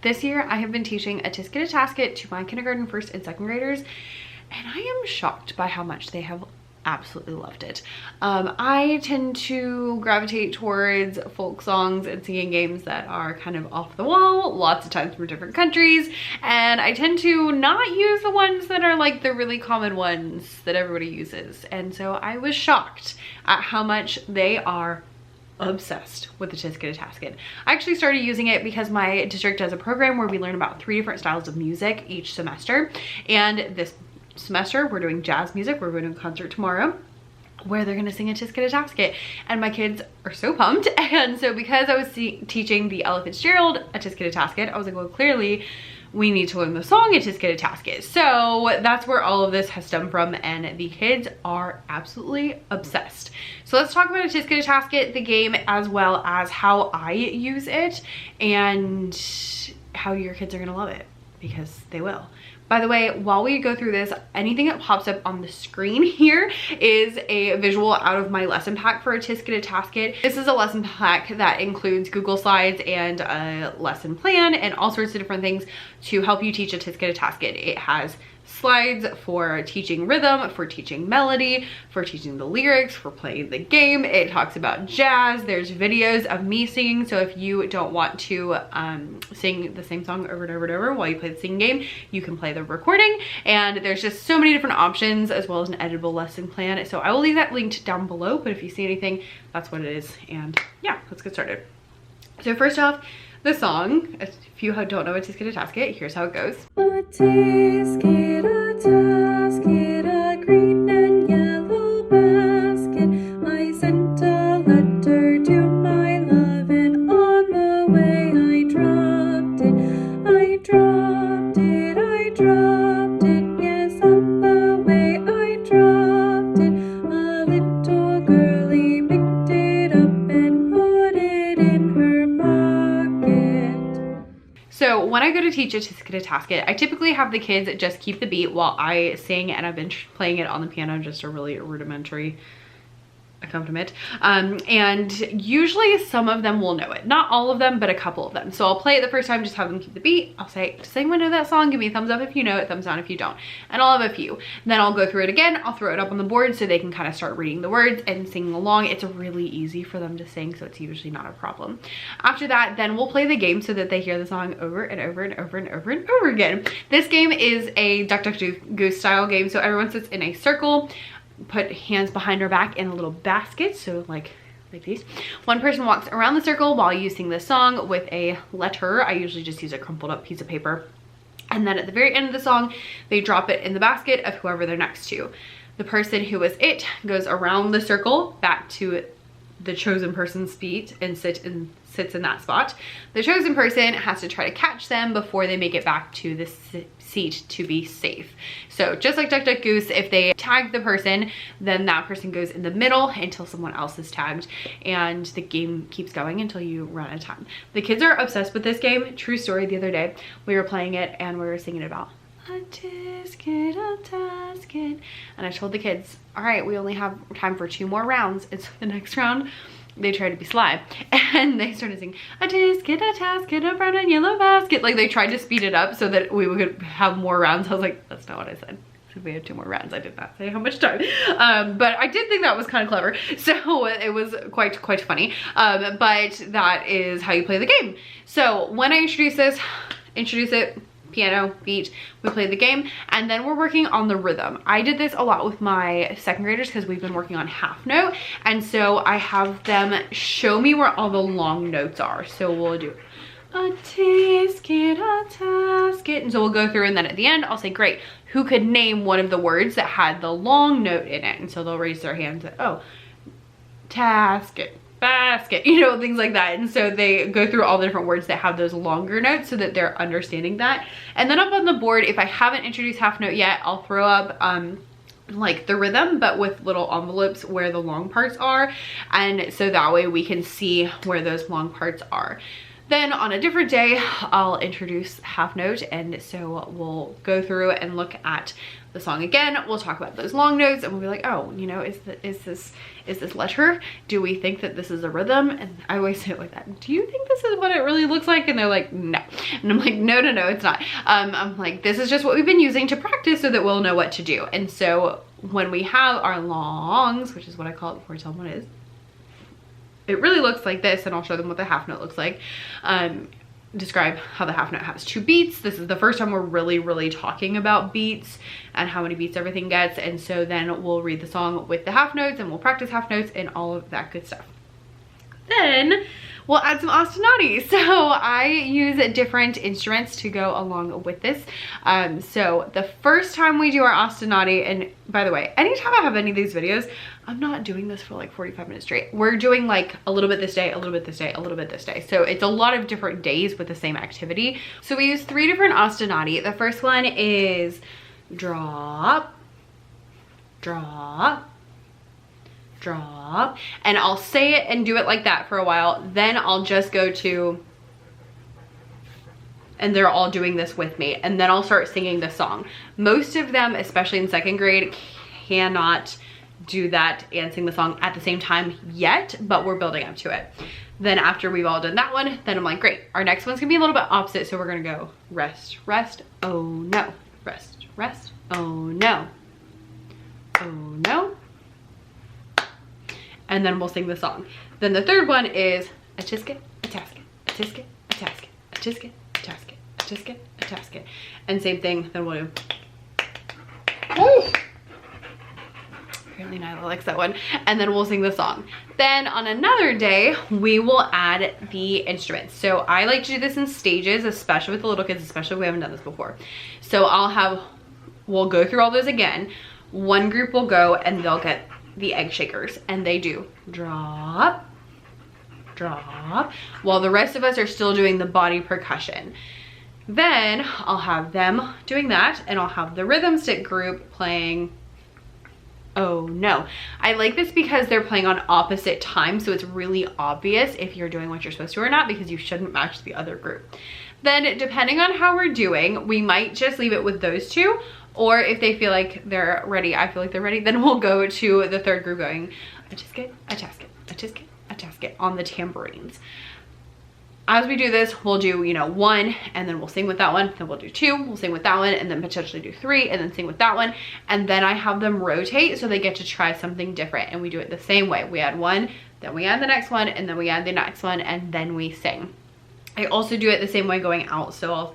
This year I have been teaching a TISKET a TASKET to my kindergarten, first and second graders, and I am shocked by how much they have absolutely loved it. I tend to gravitate towards folk songs and singing games that are kind of off the wall, lots of times from different countries, and I tend to not use the ones that are like the really common ones that everybody uses. And so I was shocked at how much they are obsessed with the TISKET a TASKET. I actually started using it because my district does a program where we learn about 3 different styles of music each semester, and this semester we're doing jazz music. We're going to a concert tomorrow where they're going to sing a TISKET a TASKET, and my kids are so pumped. And so because I was teaching the Ella Fitzgerald a TISKET a TASKET, I was like, well, clearly we need to learn the song a TISKET a TASKET. So that's where all of this has stemmed from, and the kids are absolutely obsessed. So let's talk about a TISKET a TASKET, the game, as well as how I use it and how your kids are going to love it, because they will. By the way, while we go through this, anything that pops up on the screen here is a visual out of my lesson pack for a TISKET a TASKET. This is a lesson pack that includes Google Slides and a lesson plan and all sorts of different things to help you teach a TISKET a TASKET. It has slides for teaching rhythm, for teaching melody, for teaching the lyrics, for playing the game. It talks about jazz. There's videos of me singing, so if you don't want to sing the same song over and over and over while you play the singing game, you can play the recording. And there's just so many different options, as well as an editable lesson plan. So I will leave that linked down below, but if you see anything, that's what it is. And yeah, let's get started. So first off, the song, if you don't know a TISKET a TASKET, here's how it goes. A TISKET a TASKET, a green and yellow basket. I sent a letter to my love, and on the way I dropped it. I dropped it, I dropped it. Yes, on the way I dropped it. A little girlie picked it up and put it in her pocket. So when I go to teach a TISKET a TASKET, I typically have the kids just keep the beat while I sing, and I've been playing it on the piano, just a really rudimentary accompaniment. And usually some of them will know it. Not all of them, but a couple of them. So I'll play it the first time, just have them keep the beat. I'll say, does anyone know that song? Give me a thumbs up if you know it, thumbs down if you don't. And I'll have a few. Then I'll go through it again. I'll throw it up on the board so they can kind of start reading the words and singing along. It's really easy for them to sing, so it's usually not a problem. After that, then we'll play the game so that they hear the song over and over and over and over and over again. This game is a Duck Duck Goose style game. So everyone sits in a circle, put hands behind our back in a little basket, so like these. One person walks around the circle while you sing the song with a letter. I usually just use a crumpled up piece of paper, and then at the very end of the song they drop it in the basket of whoever they're next to. The person who was it goes around the circle back to the chosen person's feet and sits in that spot. The chosen person has to try to catch them before they make it back to the seat to be safe. So just like Duck Duck Goose, if they tag the person, then that person goes in the middle until someone else is tagged, and the game keeps going until you run out of time. The kids are obsessed with this game. True story, the other day we were playing it and we were singing about a TISKET a TASKET, and I told the kids, all right, we only have time for 2 more rounds. It's the next round. They tried to be sly and they started singing a TISKET a TASKET, a brown and yellow basket. Like they tried to speed it up so that we could have more rounds. I was like, that's not what I said. So we had 2 more rounds. I did not say how much time, but I did think that was kind of clever. So it was quite funny. But that is how you play the game. So when I introduce it, piano, beat, we play the game, and then we're working on the rhythm. I did this a lot with my second graders because we've been working on half note, and so I have them show me where all the long notes are. So we'll do a TISKET a TASKET, and so we'll go through, and then at the end I'll say, great, who could name one of the words that had the long note in it? And so they'll raise their hands and, oh, TASKET, basket, you know, things like that. And so they go through all the different words that have those longer notes so that they're understanding that. And then up on the board, if I haven't introduced half note yet, I'll throw up like the rhythm, but with little envelopes where the long parts are, and so that way we can see where those long parts are. Then on a different day, I'll introduce half note, and so we'll go through and look at the song again. We'll talk about those long notes, and we'll be like, oh, you know, is this letter? Do we think that this is a rhythm? And I always say it like that. Do you think this is what it really looks like? And they're like, no. And I'm like, no, it's not. I'm like, this is just what we've been using to practice so that we'll know what to do. And so when we have our longs, which is what I call it before I tell them what it is, it really looks like this, and I'll show them what the half note looks like. Describe how the half note has 2 beats. This is the first time we're really talking about beats and how many beats everything gets. And so then we'll read the song with the half notes, and we'll practice half notes and all of that good stuff. Then we'll add some ostinati. So I use different instruments to go along with this. So the first time we do our ostinati, and by the way, anytime I have any of these videos, I'm not doing this for like 45 minutes straight. We're doing like a little bit this day, a little bit this day, a little bit this day. So it's a lot of different days with the same activity. So we use 3 different ostinati. The first one is drop, drop, drop, and I'll say it and do it like that for a while. Then I'll just go to, and they're all doing this with me, and then I'll start singing the song. Most of them, especially in 2nd grade, cannot do that and sing the song at the same time yet, but we're building up to it. Then after we've all done that one, then I'm like, great, our next one's gonna be a little bit opposite. So we're gonna go rest, rest, oh no, rest, rest, oh no, oh no, and then we'll sing the song. Then the third one is a tisket, a tasket, a tisket, a tasket, a tisket, a tasket, a tisket, a tasket, and same thing. Then we'll do. Woo! Apparently Nyla likes that one. And then we'll sing the song. Then on another day, we will add the instruments. So I like to do this in stages, especially with the little kids, especially if we haven't done this before. So we'll go through all those again. One group will go and they'll get the egg shakers, and they do drop, drop, while the rest of us are still doing the body percussion. Then I'll have them doing that, and I'll have the rhythm stick group playing oh no. I like this because they're playing on opposite times, so it's really obvious if you're doing what you're supposed to or not, because you shouldn't match the other group. Then depending on how we're doing, we might just leave it with those 2, or if they feel like they're ready, I feel like they're ready, then we'll go to the third group going a tisket, a tasket, a tisket, a tasket on the tambourines. As we do this, we'll do, you know, 1, and then we'll sing with that one. Then we'll do 2, we'll sing with that one, and then potentially do 3, and then sing with that one. And then I have them rotate so they get to try something different. And we do it the same way. We add 1, then we add the next one, and then we add the next one, and then we sing. I also do it the same way going out. So I'll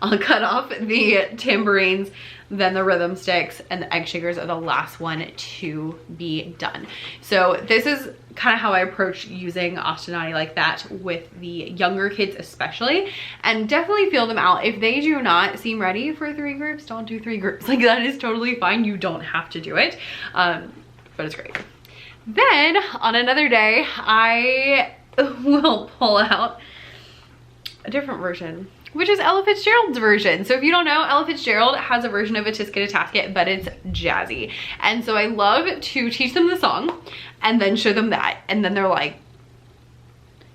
I'll cut off the tambourines, then the rhythm sticks, and the egg shakers are the last one to be done. So this is kind of how I approach using ostinati like that with the younger kids especially, and definitely feel them out. If they do not seem ready for 3 groups, don't do 3 groups. Like, that is totally fine. You don't have to do it, but it's great. Then on another day, I will pull out a different version, which is Ella Fitzgerald's version. So if you don't know, Ella Fitzgerald has a version of a TISKET, a TASKET, but it's jazzy. And so I love to teach them the song and then show them that. And then they're like,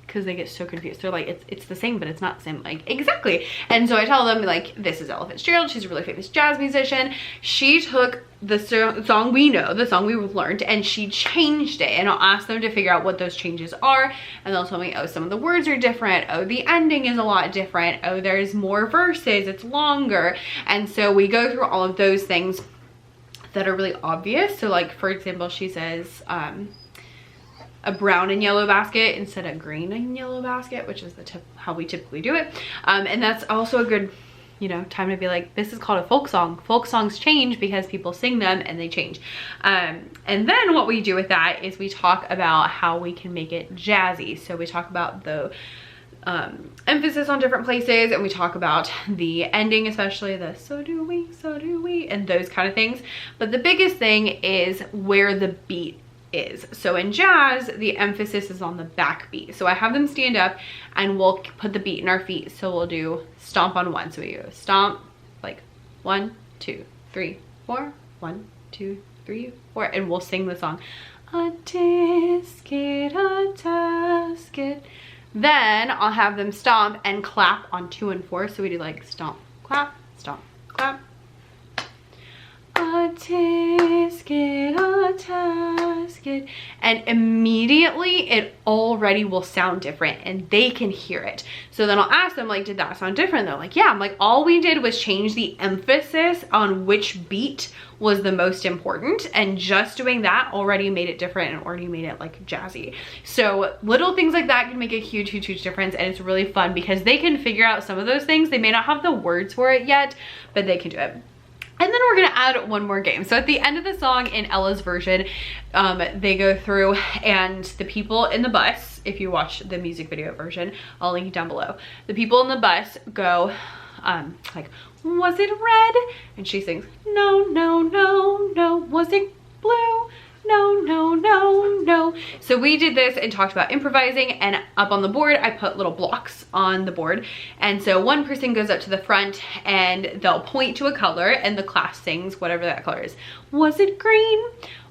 because they get so confused. They're like, it's the same, but it's not the same. Like, exactly. And so I tell them, like, this is Ella Fitzgerald. She's a really famous jazz musician. She took the song we know, the song we've learned, and she changed it. And I'll ask them to figure out what those changes are. And they'll tell me, oh, some of the words are different. Oh, the ending is a lot different. Oh, there's more verses. It's longer. And so we go through all of those things that are really obvious. So, like, for example, she says, a brown and yellow basket instead of green and yellow basket, which is how we typically do it. And that's also a good, you know, time to be like, this is called a folk song. Folk songs change because people sing them and they change. And then what we do with that is we talk about how we can make it jazzy. So we talk about the emphasis on different places, and we talk about the ending, especially the so do we, and those kind of things. But the biggest thing is where the beat is. So in jazz, the emphasis is on the backbeat. So I have them stand up and we'll put the beat in our feet. So we'll do stomp on 1. So we go stomp, like 1, 2, 3, 4, 1, 2, 3, 4, and we'll sing the song. A tisket, a tasket, Then I'll have them stomp and clap on 2 and 4. So we do like stomp, clap, clap. A tisket, a tasket. And immediately it already will sound different and they can hear it. So then I'll ask them, like, did that sound different? They're like, yeah. I'm like, all we did was change the emphasis on which beat was the most important, and just doing that already made it different and already made it like jazzy. So little things like that can make a huge difference, and it's really fun because they can figure out some of those things. They may not have the words for it yet, but they can do it. And then we're gonna add one more game. So at the end of the song in Ella's version, they go through and the people in the bus, if you watch the music video version, I'll link it down below. The people in the bus go like, was it red? And she sings, no, no, no, no. Was it blue? No, no, no, no. So we did this and talked about improvising, and up on the board, I put little blocks on the board. And so one person goes up to the front and they'll point to a color and the class sings whatever that color is. Was it green?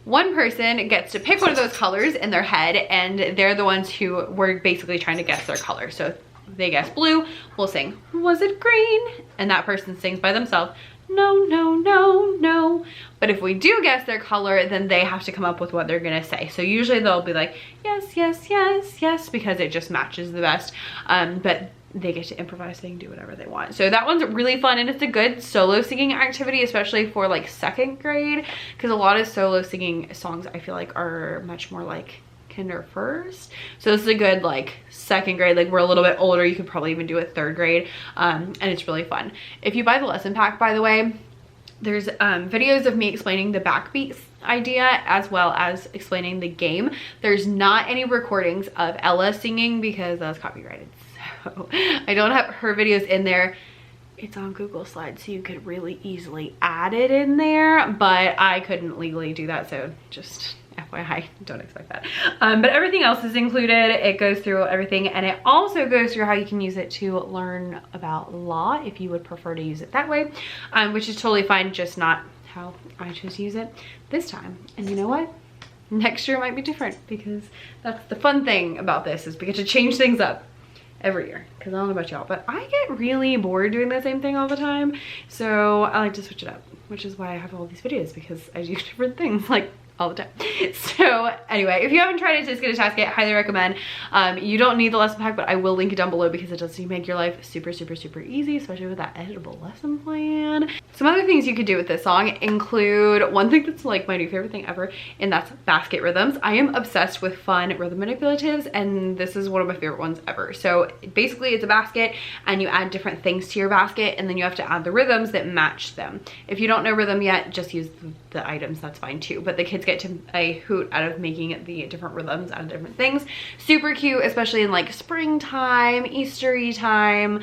One person gets to pick one of those colors in their head, and they're the ones who were basically trying to guess their color. So if they guess blue, we'll sing, was it green? And that person sings by themselves, no, no, no, no. But if we do guess their color, then they have to come up with what they're gonna say. So usually they'll be like, yes, yes, yes, yes, because it just matches the best. But they get to improvise, they can do whatever they want. So that one's really fun, and it's a good solo singing activity, especially for like 2nd grade, because a lot of solo singing songs I feel like are much more like kinder first. So this is a good like 2nd grade, like we're a little bit older, you could probably even do it 3rd grade, and it's really fun. If you buy the lesson pack, by the way, there's videos of me explaining the backbeats idea as well as explaining the game. There's not any recordings of Ella singing because that's copyrighted, so I don't have her videos in there. It's on Google Slides, so you could really easily add it in there, but I couldn't legally do that, so just FYI, don't expect that. But everything else is included. It goes through everything, and it also goes through how you can use it to learn about law if you would prefer to use it that way, which is totally fine, just not how I chose to use it this time. And you know what? Next year might be different, because that's the fun thing about this, is we get to change things up every year. Because I don't know about y'all, but I get really bored doing the same thing all the time, so I like to switch it up, which is why I have all these videos, because I do different things like all the time. So anyway, if you haven't tried it, TISKET, TASKET, highly recommend. You don't need the lesson pack, but I will link it down below because it does make your life super easy, especially with that editable lesson plan. Some other things you could do with this song include one thing that's like my new favorite thing ever, and that's basket rhythms. I am obsessed with fun rhythm manipulatives, and this is one of my favorite ones ever. So basically it's a basket and you add different things to your basket, and then you have to add the rhythms that match them. If you don't know rhythm yet, just use the items, that's fine too. But the kids get to a hoot out of making the different rhythms out of different things. Super cute, especially in like springtime, Eastery time,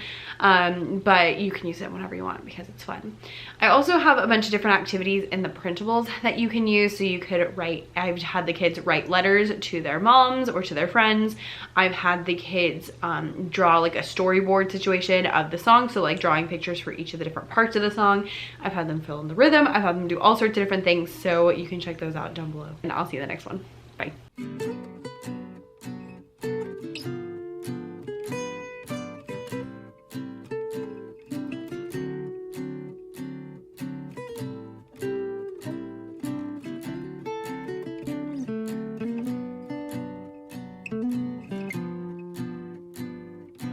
but you can use it whenever you want because it's fun. I also have a bunch of different activities in the printables that you can use. So you could write, I've had the kids write letters to their moms or to their friends. I've had the kids draw like a storyboard situation of the song, so like drawing pictures for each of the different parts of the song. I've had them fill in the rhythm. I've had them do all sorts of different things, so you can check those out down below, and I'll see you in the next one. Bye.